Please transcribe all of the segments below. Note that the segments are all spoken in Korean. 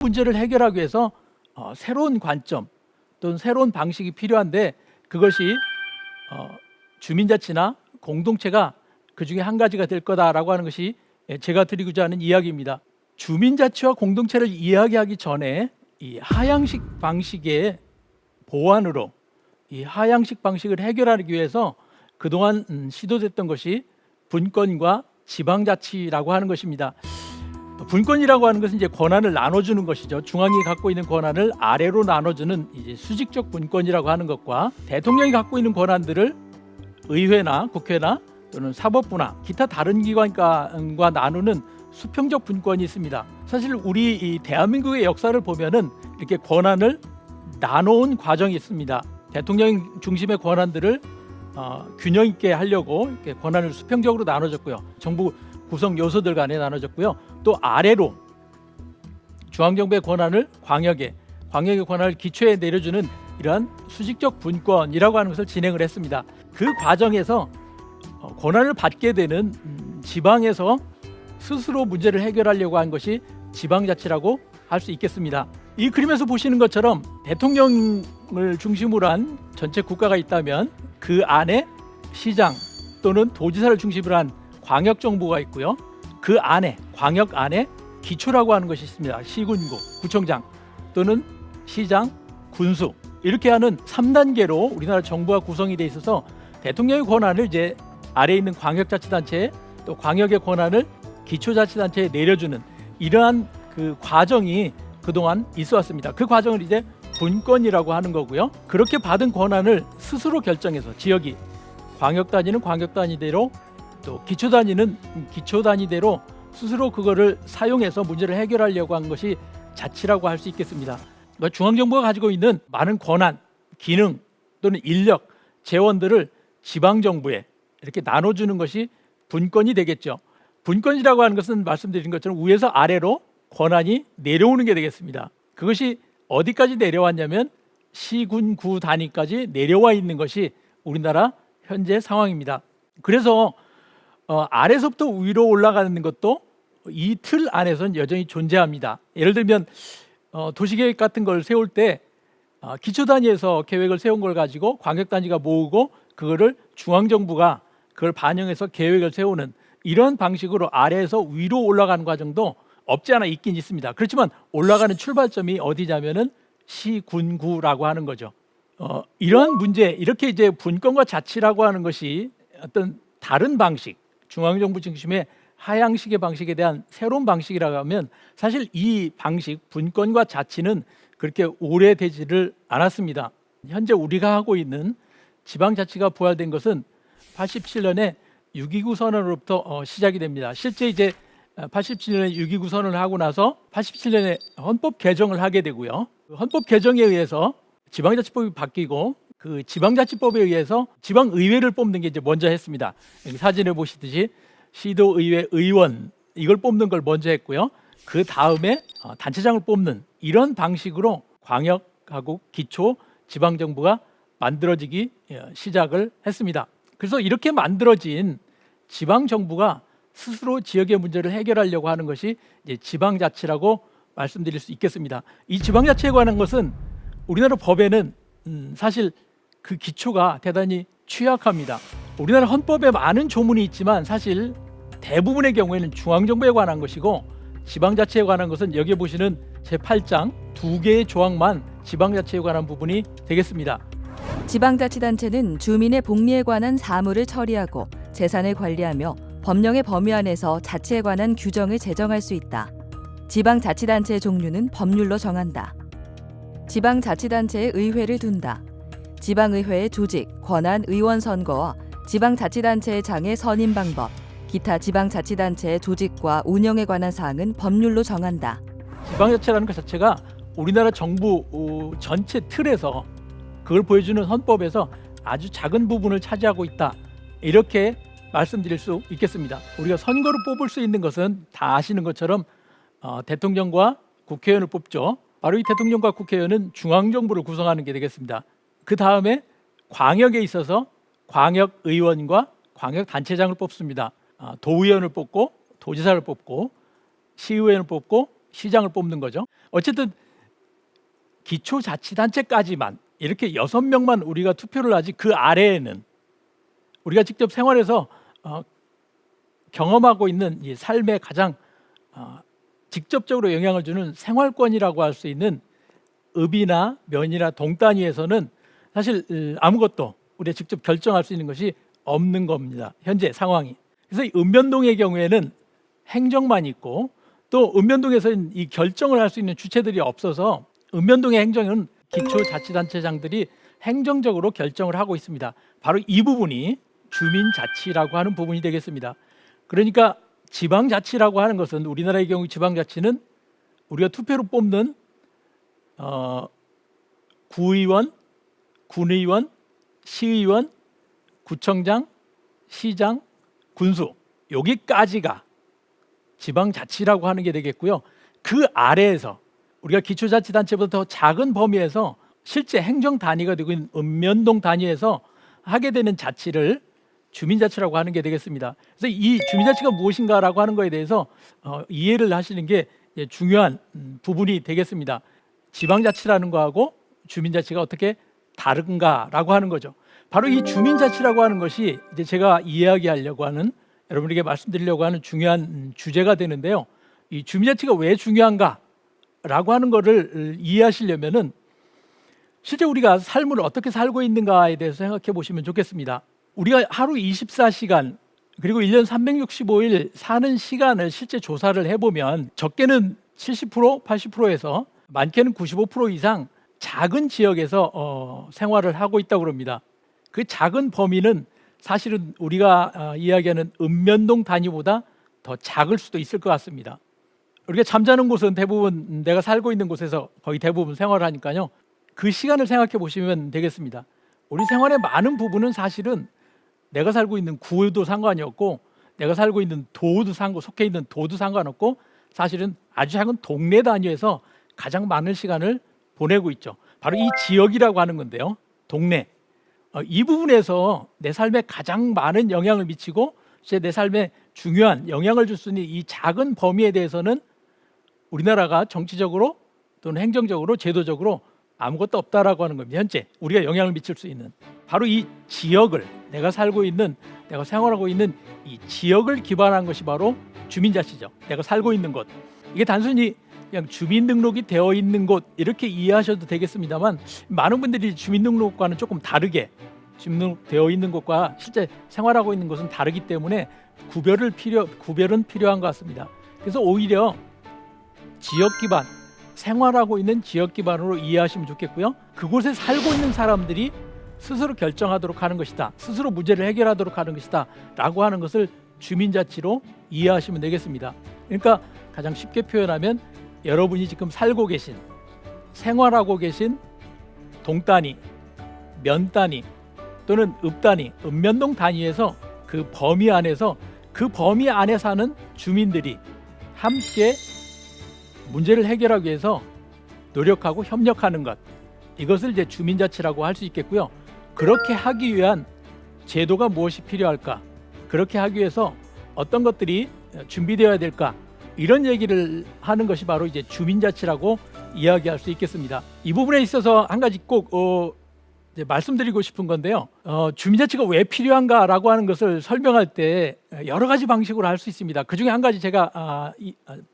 문제를 해결하기 위해서 새로운 관점 또는 새로운 방식이 필요한데 그것이 주민자치나 공동체가 그 중에 한 가지가 될 거다라고 하는 것이 제가 드리고자 하는 이야기입니다. 주민자치와 공동체를 이야기하기 전에 이 하향식 방식의 보완으로 이 하향식 방식을 해결하기 위해서 그동안 시도됐던 것이 분권과 지방자치라고 하는 것입니다. 분권이라고 하는 것은 이제 권한을 나눠주는 것이죠. 중앙이 갖고 있는 권한을 아래로 나눠주는 이제 수직적 분권이라고 하는 것과 대통령이 갖고 있는 권한들을 의회나 국회나 또는 사법부나 기타 다른 기관과 나누는 수평적 분권이 있습니다. 사실 우리 이 대한민국의 역사를 보면은 이렇게 권한을 나눠온 과정이 있습니다. 대통령 중심의 권한들을 균형 있게 하려고 이렇게 권한을 수평적으로 나눠줬고요. 정부 구성 요소들 간에 나눠졌고요. 또 아래로 중앙정부의 권한을 광역의 권한을 기초에 내려주는 이러한 수직적 분권이라고 하는 것을 진행을 했습니다. 그 과정에서 권한을 받게 되는 지방에서 스스로 문제를 해결하려고 한 것이 지방자치라고 할 수 있겠습니다. 이 그림에서 보시는 것처럼 대통령을 중심으로 한 전체 국가가 있다면 그 안에 시장 또는 도지사를 중심으로 한 광역정부가 있고요. 그 안에 광역 안에 기초라고 하는 것이 있습니다. 시군구, 구청장 또는 시장, 군수 이렇게 하는 3단계로 우리나라 정부가 구성이 돼 있어서 대통령의 권한을 이제 아래에 있는 광역자치단체에 또 광역의 권한을 기초자치단체에 내려주는 이러한 그 과정이 그동안 있어 왔습니다. 그 과정을 이제 분권이라고 하는 거고요. 그렇게 받은 권한을 스스로 결정해서 지역이 광역 단위는 광역 단위대로 또 기초 단위는 기초 단위대로 스스로 그거를 사용해서 문제를 해결하려고 한 것이 자치라고 할 수 있겠습니다. 중앙정부가 가지고 있는 많은 권한, 기능 또는 인력, 재원들을 지방정부에 이렇게 나눠주는 것이 분권이 되겠죠. 분권이라고 하는 것은 말씀드린 것처럼 위에서 아래로 권한이 내려오는 게 되겠습니다. 그것이 어디까지 내려왔냐면 시군 구 단위까지 내려와 있는 것이 우리나라 현재 상황입니다. 그래서 아래서부터 위로 올라가는 것도 이 틀 안에서는 여전히 존재합니다. 예를 들면 도시계획 같은 걸 세울 때 기초 단위에서 계획을 세운 걸 가지고 광역 단위가 모으고 그거를 중앙정부가 그걸 반영해서 계획을 세우는 이런 방식으로 아래에서 위로 올라가는 과정도 없지 않아 있긴 있습니다. 그렇지만 올라가는 출발점이 어디냐면은 시군구라고 하는 거죠. 이러한 문제, 이렇게 이제 분권과 자치라고 하는 것이 어떤 다른 방식, 중앙정부 중심의 하향식의 방식에 대한 새로운 방식이라고 하면 사실 이 방식, 분권과 자치는 그렇게 오래되지를 않았습니다. 현재 우리가 하고 있는 지방자치가 부활된 것은 87년에 6.29 선언으로부터 시작이 됩니다. 실제 이제 87년에 6.29 선언을 하고 나서 87년에 헌법 개정을 하게 되고요. 헌법 개정에 의해서 지방자치법이 바뀌고 그 지방자치법에 의해서 지방의회를 뽑는 게 이제 먼저 했습니다. 여기 사진을 보시듯이 시도의회 의원 이걸 뽑는 걸 먼저 했고요. 그 다음에 단체장을 뽑는 이런 방식으로 광역하고 기초 지방정부가 만들어지기 시작을 했습니다. 그래서 이렇게 만들어진 지방정부가 스스로 지역의 문제를 해결하려고 하는 것이 이제 지방자치라고 말씀드릴 수 있겠습니다. 이 지방자치에 관한 것은 우리나라 법에는 사실 그 기초가 대단히 취약합니다. 우리나라 헌법에 많은 조문이 있지만 사실 대부분의 경우에는 중앙정부에 관한 것이고 지방자치에 관한 것은 여기 보시는 제8장 2개의 조항만 지방자치에 관한 부분이 되겠습니다. 지방자치단체는 주민의 복리에 관한 사무를 처리하고 재산을 관리하며 법령의 범위 안에서 자치에 관한 규정을 제정할 수 있다. 지방자치단체의 종류는 법률로 정한다. 지방자치단체의 의회를 둔다. 지방의회의 조직, 권한, 의원 선거와 지방자치단체의 장의 선임 방법, 기타 지방자치단체의 조직과 운영에 관한 사항은 법률로 정한다. 지방자치라는 것 자체가 우리나라 정부 전체 틀에서 그걸 보여주는 헌법에서 아주 작은 부분을 차지하고 있다. 이렇게 말씀드릴 수 있겠습니다. 우리가 선거로 뽑을 수 있는 것은 다 아시는 것처럼 대통령과 국회의원을 뽑죠. 바로 이 대통령과 국회의원은 중앙정부를 구성하는 게 되겠습니다. 그 다음에 광역에 있어서 광역의원과 광역단체장을 뽑습니다. 도의원을 뽑고 도지사를 뽑고 시의회를 뽑고 시장을 뽑는 거죠. 어쨌든 기초자치단체까지만 이렇게 6명만 우리가 투표를 하지, 그 아래에는 우리가 직접 생활에서 경험하고 있는 이 삶에 가장 직접적으로 영향을 주는 생활권이라고 할 수 있는 읍이나 면이나 동 단위에서는 사실 아무것도 우리가 직접 결정할 수 있는 것이 없는 겁니다. 현재 상황이. 그래서 이 읍면동의 경우에는 행정만 있고, 또 읍면동에서는 이 결정을 할 수 있는 주체들이 없어서 읍면동의 행정은 기초자치단체장들이 행정적으로 결정을 하고 있습니다. 바로 이 부분이 주민자치라고 하는 부분이 되겠습니다. 그러니까 지방자치라고 하는 것은, 우리나라의 경우 지방자치는 우리가 투표로 뽑는 구의원, 군의원, 시의원, 구청장, 시장, 군수, 여기까지가 지방자치라고 하는 게 되겠고요. 그 아래에서 우리가 기초자치단체보다 더 작은 범위에서 실제 행정 단위가 되고 있는 읍면동 단위에서 하게 되는 자치를 주민자치라고 하는 게 되겠습니다. 그래서 이 주민자치가 무엇인가라고 하는 거에 대해서 이해를 하시는 게 중요한 부분이 되겠습니다. 지방자치라는 거하고 주민자치가 어떻게 다른가라고 하는 거죠. 바로 이 주민자치라고 하는 것이 이제 제가 이야기하려고 하는, 여러분에게 말씀드리려고 하는 중요한 주제가 되는데요. 이 주민자치가 왜 중요한가라고 하는 것을 이해하시려면은 실제 우리가 삶을 어떻게 살고 있는가에 대해서 생각해 보시면 좋겠습니다. 우리가 하루 24시간 그리고 1년 365일 사는 시간을 실제 조사를 해보면 적게는 70%, 80%에서 많게는 95% 이상 작은 지역에서 생활을 하고 있다고 합니다. 그 작은 범위는 사실은 우리가 이야기하는 읍면동 단위보다 더 작을 수도 있을 것 같습니다. 우리가 잠자는 곳은 대부분 내가 살고 있는 곳에서 거의 대부분 생활을 하니까요. 그 시간을 생각해 보시면 되겠습니다. 우리 생활의 많은 부분은 사실은 내가 살고 있는 구도 상관이 없고, 내가 살고 있는 도도 속해 있는 도도 상관없고, 사실은 아주 작은 동네 단위에서 가장 많은 시간을 보내고 있죠. 바로 이 지역이라고 하는 건데요. 동네. 이 부분에서 내 삶에 가장 많은 영향을 미치고 내 삶에 중요한 영향을 줄 수 있는 이 작은 범위에 대해서는 우리나라가 정치적으로 또는 행정적으로 제도적으로 아무것도 없다라고 하는 겁니다. 현재 우리가 영향을 미칠 수 있는 바로 이 지역을, 내가 살고 있는, 내가 생활하고 있는 이 지역을 기반한 것이 바로 주민자치죠. 내가 살고 있는 곳. 이게 단순히 그냥 주민등록이 되어 있는 곳 이렇게 이해하셔도 되겠습니다만, 많은 분들이 주민등록과는 조금 다르게, 주민등록되어 있는 곳과 실제 생활하고 있는 곳은 다르기 때문에 구별은 필요한 것 같습니다. 그래서 오히려 지역 기반, 생활하고 있는 지역 기반으로 이해하시면 좋겠고요. 그곳에 살고 있는 사람들이 스스로 결정하도록 하는 것이다, 스스로 문제를 해결하도록 하는 것이다 라고 하는 것을 주민자치로 이해하시면 되겠습니다. 그러니까 가장 쉽게 표현하면 여러분이 지금 살고 계신, 생활하고 계신 동 단위, 면 단위 또는 읍 단위, 읍면동 단위에서 그 범위 안에서, 그 범위 안에 사는 주민들이 함께 문제를 해결하기 위해서 노력하고 협력하는 것, 이것을 이제 주민자치라고 할 수 있겠고요. 그렇게 하기 위한 제도가 무엇이 필요할까? 그렇게 하기 위해서 어떤 것들이 준비되어야 될까? 이런 얘기를 하는 것이 바로 이제 주민자치라고 이야기할 수 있겠습니다. 이 부분에 있어서 한 가지 꼭 이제 말씀드리고 싶은 건데요. 주민자치가 왜 필요한가라고 하는 것을 설명할 때 여러 가지 방식으로 할 수 있습니다. 그 중에 한 가지 제가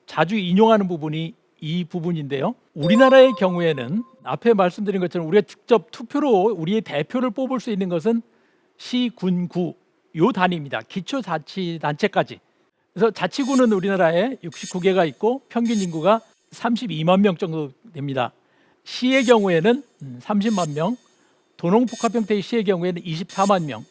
자주 인용하는 부분이 이 부분인데요. 우리나라의 경우에는 앞에 말씀드린 것처럼 우리가 직접 투표로 우리의 대표를 뽑을 수 있는 것은 시, 군, 구 요 단위입니다. 기초자치단체까지. 그래서 자치구는 우리나라에 69개가 있고 평균 인구가 32만 명 정도 됩니다. 시의 경우에는 30만 명, 도농복합 형태의 시의 경우에는 24만 명,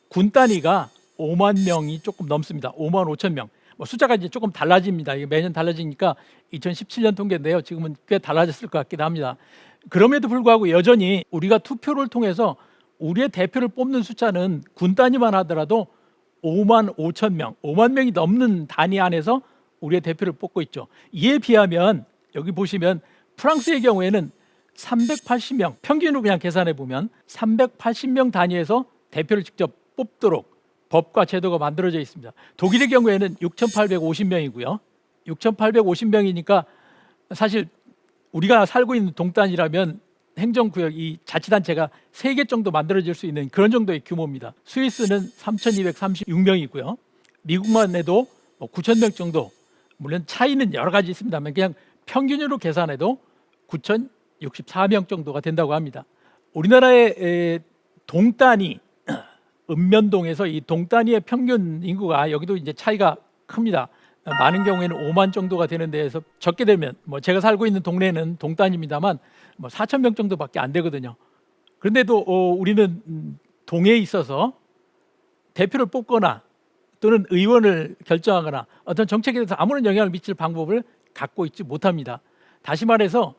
군 단위가 5만 명이 조금 넘습니다. 5만 5천 명. 숫자가 이제 조금 달라집니다. 이게 매년 달라지니까 2017년 통계인데요. 지금은 꽤 달라졌을 것 같기도 합니다. 그럼에도 불구하고 여전히 우리가 투표를 통해서 우리의 대표를 뽑는 숫자는 군 단위만 하더라도 5만 5천 명, 5만 명이 넘는 단위 안에서 우리의 대표를 뽑고 있죠. 이에 비하면 여기 보시면 프랑스의 경우에는 380명, 평균으로 그냥 계산해 보면 380명 단위에서 대표를 직접 뽑도록 법과 제도가 만들어져 있습니다. 독일의 경우에는 6,850명이고요. 6,850명이니까 사실 우리가 살고 있는 동단이라면 행정구역 이 자치단체가 3개 정도 만들어질 수 있는 그런 정도의 규모입니다. 스위스는 3,236명이고요. 미국만 해도 9,000명 정도. 물론 차이는 여러 가지 있습니다만 그냥 평균으로 계산해도 9,064명 정도가 된다고 합니다. 우리나라의 동단위 읍면동에서 이 동단위의 평균 인구가 여기도 이제 차이가 큽니다. 많은 경우에는 5만 정도가 되는 데에서 적게 되면 제가 살고 있는 동네는 동단입니다만 4,000명 정도밖에 안 되거든요. 그런데도 우리는 동에 있어서 대표를 뽑거나 또는 의원을 결정하거나 어떤 정책에 대해서 아무런 영향을 미칠 방법을 갖고 있지 못합니다. 다시 말해서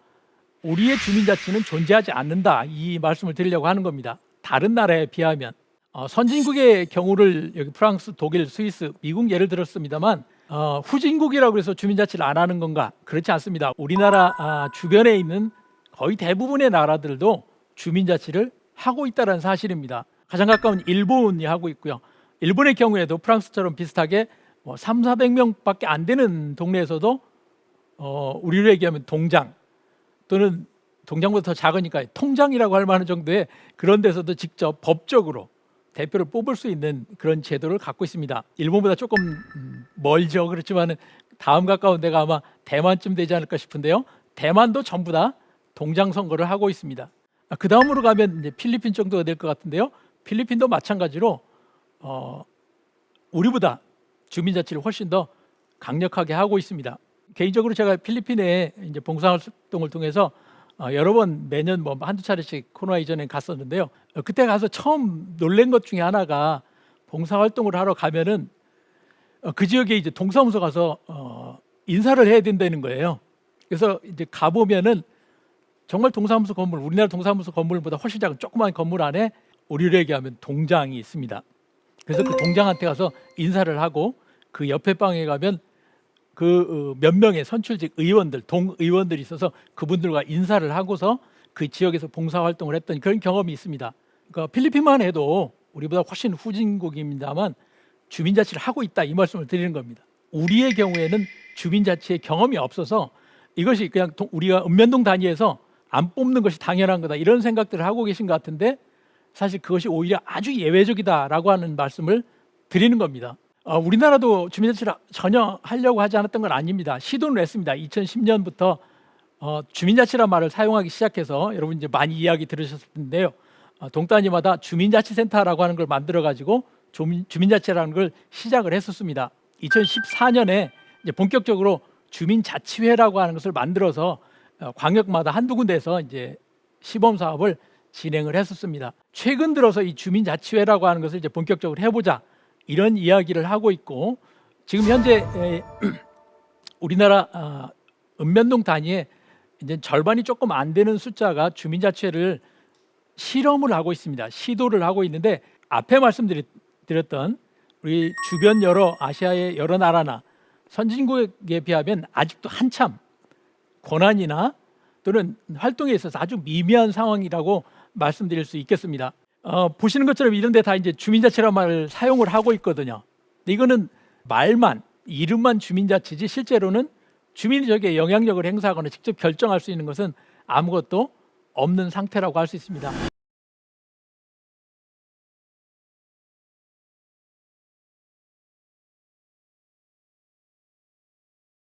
우리의 주민자치는 존재하지 않는다, 이 말씀을 드리려고 하는 겁니다. 다른 나라에 비하면 선진국의 경우를 여기 프랑스, 독일, 스위스, 미국 예를 들었습니다만 후진국이라고 해서 주민자치를 안 하는 건가? 그렇지 않습니다. 우리나라 주변에 있는 거의 대부분의 나라들도 주민자치를 하고 있다는 사실입니다. 가장 가까운 일본이 하고 있고요. 일본의 경우에도 프랑스처럼 비슷하게 300~400명밖에 안 되는 동네에서도 우리로 얘기하면 동장 또는 동장보다 더 작으니까 통장이라고 할 만한 정도의 그런 데서도 직접 법적으로 대표를 뽑을 수 있는 그런 제도를 갖고 있습니다. 일본보다 조금 멀죠. 그렇지만 다음 가까운 데가 아마 대만쯤 되지 않을까 싶은데요. 대만도 전부 다 동장 선거를 하고 있습니다. 그 다음으로 가면 이제 필리핀 정도가 될 것 같은데요. 필리핀도 마찬가지로 우리보다 주민자치를 훨씬 더 강력하게 하고 있습니다. 개인적으로 제가 필리핀에 이제 봉사활동을 통해서 여러 번 매년 한두 차례씩 코로나 이전에 갔었는데요. 그때 가서 처음 놀란 것 중에 하나가 봉사활동을 하러 가면은 그 지역에 이제 동사무소 가서 인사를 해야 된다는 거예요. 그래서 이제 가보면은 정말 동사무소 건물, 우리나라 동사무소 건물보다 훨씬 작은 조그만 건물 안에 우리로 얘기하면 동장이 있습니다. 그래서 그 동장한테 가서 인사를 하고 그 옆에 방에 가면 그 몇 명의 선출직 의원들, 동의원들이 있어서 그분들과 인사를 하고서 그 지역에서 봉사활동을 했던 그런 경험이 있습니다. 그러니까 필리핀만 해도 우리보다 훨씬 후진국입니다만 주민자치를 하고 있다, 이 말씀을 드리는 겁니다. 우리의 경우에는 주민자치의 경험이 없어서 이것이 그냥 우리가 읍면동 단위에서 안 뽑는 것이 당연한 거다, 이런 생각들을 하고 계신 것 같은데 사실 그것이 오히려 아주 예외적이다라고 하는 말씀을 드리는 겁니다. 우리나라도 주민자치를 전혀 하려고 하지 않았던 건 아닙니다. 시도는 했습니다. 2010년부터 주민자치란 말을 사용하기 시작해서 여러분 이제 많이 이야기 들으셨을 텐데요. 동단위마다 주민자치센터라고 하는 걸 만들어가지고 주민자치라는 걸 시작을 했었습니다. 2014년에 이제 본격적으로 주민자치회라고 하는 것을 만들어서 광역마다 한두 군데에서 이제 시범 사업을 진행을 했었습니다. 최근 들어서 이 주민자치회라고 하는 것을 이제 본격적으로 해보자, 이런 이야기를 하고 있고, 지금 현재 우리나라 읍면동 단위에 이제 절반이 조금 안 되는 숫자가 주민자치회를 실험을 하고 있습니다. 시도를 하고 있는데 앞에 말씀드렸던 우리 주변 여러 아시아의 여러 나라나 선진국에 비하면 아직도 한참 권한이나 또는 활동에 있어서 아주 미미한 상황이라고 말씀드릴 수 있겠습니다. 보시는 것처럼 이런 데 다 이제 주민자치라는 말을 사용을 하고 있거든요. 근데 이거는 말만, 이름만 주민자치지 실제로는 주민이 저기에 영향력을 행사하거나 직접 결정할 수 있는 것은 아무것도 없는 상태라고 할 수 있습니다.